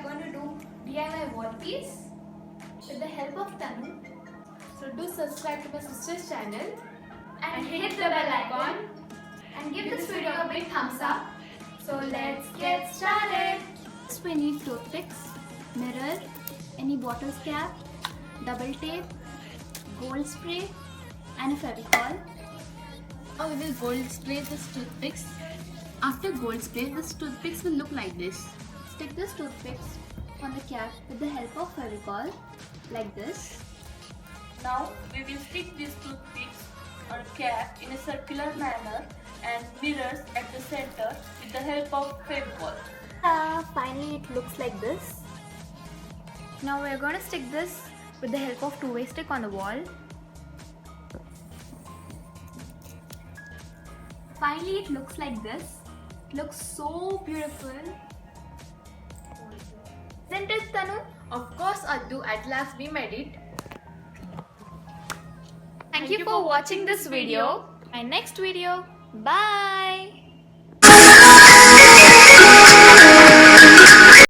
going to do DIY wall piece with the help of Tanu. So do subscribe to my sister's channel And hit the bell icon and give this video a big thumbs up. So let's get started. First we need toothpicks, mirror, any bottles cap, double tape, gold spray and a Fevicol. Now we will gold spray this toothpicks. After gold spray, this toothpicks will look like this. Stick this toothpicks on the cap with the help of Fevicol like this. Now we will stick these toothpicks or cap in a circular manner and mirrors at the center with the help of Fevicol. Finally it looks like this. Now we are going to stick this with the help of two-way stick on the wall. Finally it looks like this. It looks so beautiful. Isn't it, Tanu? Of course, Addu, at last we made it. Thank you for watching this video. My next video. Bye!